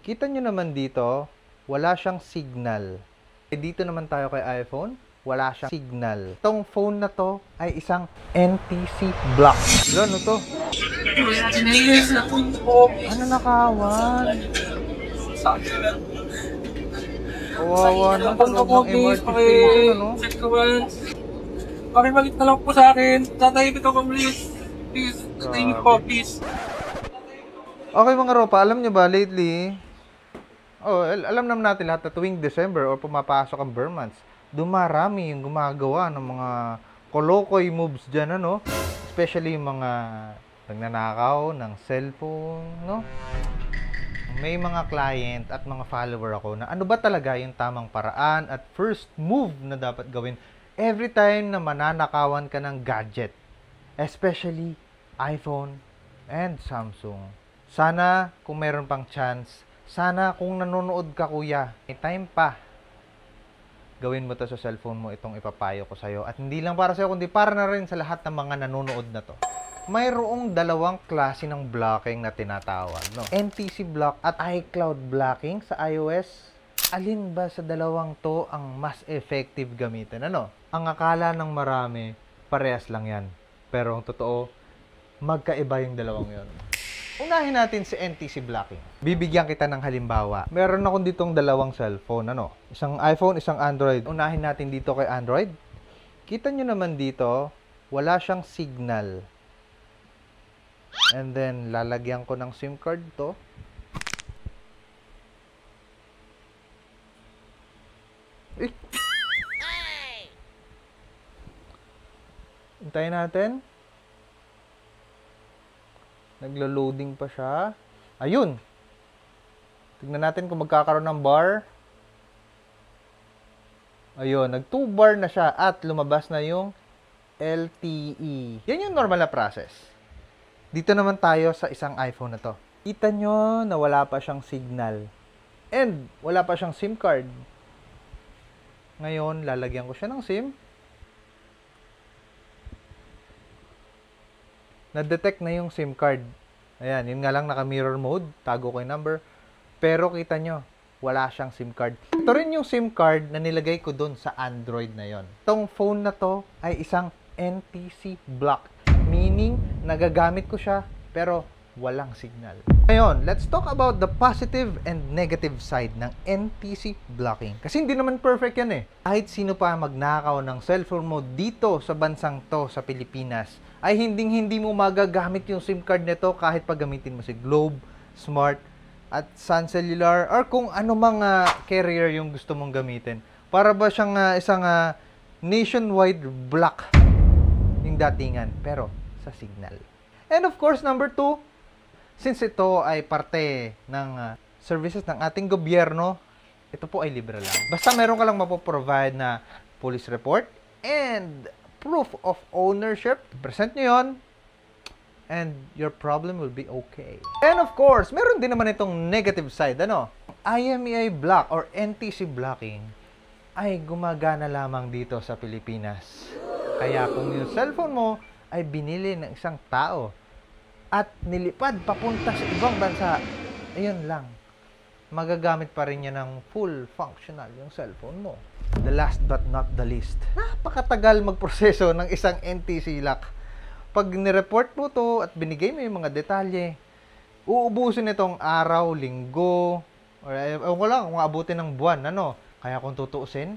Kita nyo naman dito, wala siyang signal. Dito naman tayo kay iPhone, wala siyang signal. Itong phone na to ay isang NTC block. Ano to? Ano nakawan? Kawawa na sa loob ng MRT station, ano? Pakibalik na lang po sa akin. Tatahimik ako, please. Please, tatahimik po, please. Okay mga ropa, alam nyo ba lately, alam naman natin lahat na tuwing December or pumapasok ang Burr months, dumarami yung gumagawa ng mga kolokoy moves dyan, ano? Especially yung mga nagnanakaw ng cellphone, no? May mga client at mga follower ako na ano ba talaga yung tamang paraan at first move na dapat gawin every time na mananakawan ka ng gadget. Especially iPhone and Samsung. Sana kung meron pang chance, sana kung nanonood ka kuya, may time pa. Gawin mo to sa cellphone mo itong ipapayo ko sa'yo. At hindi lang para sa'yo, kundi para na rin sa lahat ng mga nanonood na to. Mayroong dalawang klase ng blocking na tinatawag, no? NTC block at iCloud blocking sa iOS. Alin ba sa dalawang to ang mas effective gamitin? Ano? Ang akala ng marami, parehas lang yan. Pero ang totoo, magkaiba yung dalawang yon. Unahin natin si NTC blocking. Bibigyan kita ng halimbawa. Meron akong ditong dalawang cellphone, ano? Isang iPhone, isang Android. Unahin natin dito kay Android. Kita nyo naman dito, wala siyang signal. And then, lalagyan ko ng SIM card to. Eh! Hintayin natin. Naglo-loading pa siya. Ayun! Tignan natin kung magkakaroon ng bar. Ayun, nag-2 bar na siya at lumabas na yung LTE. Yan yung normal na process. Dito naman tayo sa isang iPhone na to. Kita nyo na wala pa siyang signal. And wala pa siyang SIM card. Ngayon, lalagyan ko siya ng SIM. Na-detect na yung SIM card. Ayan, yun nga lang naka-mirror mode. Tago ko yung number. Pero kita nyo, wala siyang SIM card. Ito rin yung SIM card na nilagay ko dun sa Android na yon. Itong phone na to ay isang NTC block. Meaning, nagagamit ko siya, pero walang signal. Ngayon, let's talk about the positive and negative side ng NTC blocking. Kasi hindi naman perfect yan eh. Kahit sino pa magnakaw ng cellphone mo dito sa bansang to, sa Pilipinas, ay hindi mo magagamit yung SIM card nito kahit pag gamitin mo si Globe, Smart, at Sun Cellular, or kung ano mga carrier yung gusto mong gamitin. Para ba siyang isang nationwide block yung datingan, pero sa signal. And of course, number 2, since ito ay parte ng services ng ating gobyerno, ito po ay libre lang. Basta meron ka lang mapoprovide na police report and proof of ownership, present nyo yun, and your problem will be okay. And of course, meron din naman itong negative side, ano? IMEI block or NTC blocking ay gumagana lamang dito sa Pilipinas. Kaya kung yung cellphone mo ay binili ng isang tao at nilipad papunta sa ibang bansa, ayun lang, magagamit pa rin niya ng full functional yung cellphone mo. The last but not the least, napakatagal magproseso ng isang NTC lock. Pag nireport mo to at binigay mo yung mga detalye, uubusin itong araw, linggo, or ewan ko lang kung abutin ng buwan, ano. Kaya kung tutuusin,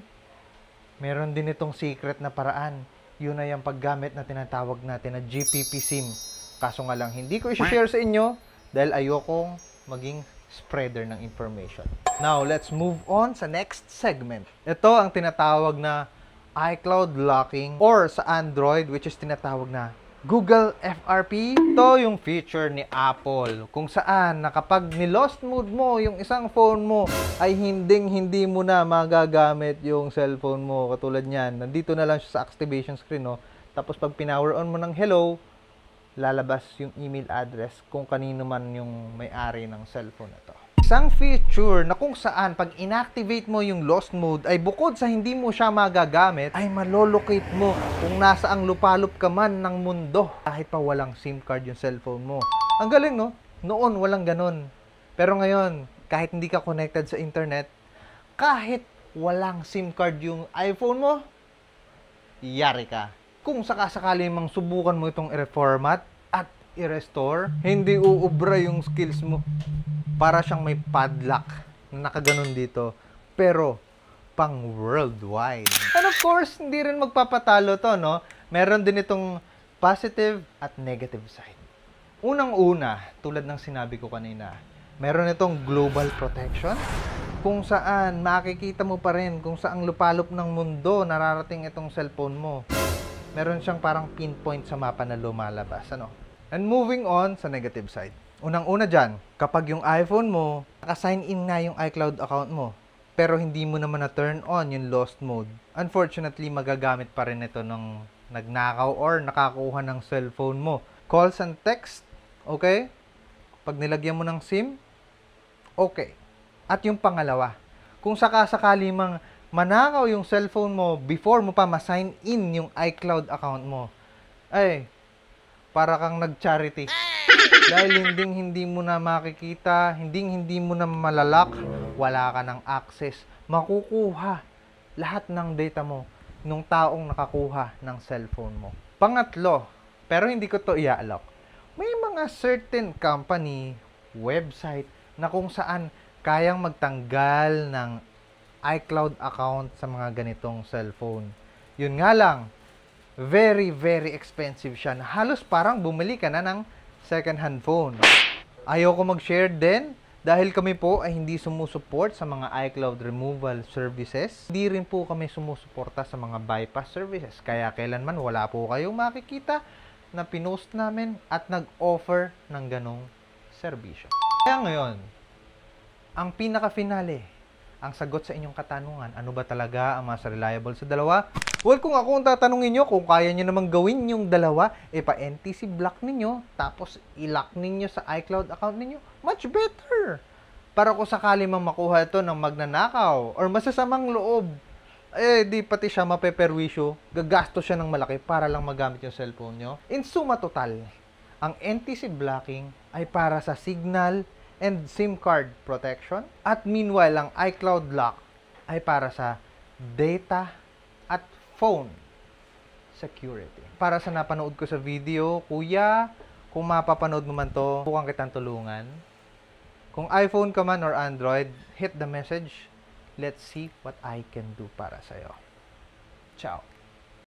meron din itong secret na paraan. Yun na yung paggamit na tinatawag natin na GPP SIM. Kaso nga lang, hindi ko i-share sa inyo dahil ayokong maging spreader ng information. Now, let's move on sa next segment. Ito ang tinatawag na iCloud locking or sa Android, which is tinatawag na Google FRP. Ito yung feature ni Apple kung saan na kapag ni-lost mode mo yung isang phone mo ay hindi mo na magagamit yung cellphone mo. Katulad niyan, nandito na lang siya sa activation screen, no? Tapos pag pinower on mo ng hello, lalabas yung email address kung kanino man yung may-ari ng cellphone na to. Isang feature na kung saan pag inactivate mo yung lost mode ay bukod sa hindi mo siya magagamit, ay malolocate mo kung nasaang lupalop ka man ng mundo kahit pa walang SIM card yung cellphone mo. Ang galing, no? Noon walang ganun. Pero ngayon, kahit hindi ka connected sa internet, kahit walang SIM card yung iPhone mo, yari ka. Kung sakasakali mang subukan mo itong i-reformat at i-restore, hindi uubra yung skills mo. Para siyang may padlock na nakaganon dito. Pero, pang worldwide. And of course, hindi rin magpapatalo to, no? Meron din itong positive at negative side. Unang-una, tulad ng sinabi ko kanina, meron itong global protection kung saan makikita mo pa rin kung saang lupalop ng mundo nararating itong cellphone mo. Meron siyang parang pinpoint sa mapa na lumalabas. Ano? And moving on sa negative side. Unang-una dyan, kapag yung iPhone mo, naka-sign in na yung iCloud account mo, pero hindi mo naman na-turn on yung lost mode, unfortunately, magagamit pa rin ito ng nagnakaw or nakakuha ng cellphone mo. Calls and text, okay? Pag nilagyan mo ng SIM, okay. At yung pangalawa, kung sakasakali mang manakaw yung cellphone mo before mo pa ma-sign in yung iCloud account mo, ay, para kang nag-charity. Dahil hindi mo na makikita, hindi mo na malalak, wala ka ng access, makukuha lahat ng data mo nung taong nakakuha ng cellphone mo. Pangatlo, pero hindi ko to i-alok. May mga certain company, website, na kung saan kayang magtanggal ng iCloud account sa mga ganitong cellphone. Yun nga lang, very, very expensive siya. Halos parang bumili ka na ng second-hand phone. Ayoko mag-share din dahil kami po ay hindi sumusuport sa mga iCloud removal services. Hindi rin po kami sumusuporta sa mga bypass services. Kaya kailanman wala po kayong makikita na pinost namin at nag-offer ng ganong serbisyo. Kaya ngayon, ang pinaka-finale, ang sagot sa inyong katanungan, ano ba talaga ang mas reliable sa dalawa? Well, kung ako ang tatanungin nyo, kung kaya nyo namang gawin yung dalawa, pa-NTC block ninyo, tapos i-lock ninyo sa iCloud account ninyo, much better. Para kung sakali mang makuha ito ng magnanakaw or masasamang loob, di pati siya mapeperwisyo, gagastos siya ng malaki para lang magamit yung cellphone nyo. In suma total, ang NTC blocking ay para sa signal and SIM card protection. At meanwhile, ang iCloud lock ay para sa data at phone security. Para sa napanood ko sa video, kuya, kung mapapanood mo man to, bukan kitang tulungan. Kung iPhone ka man or Android, hit the message. Let's see what I can do para sa'yo. Ciao!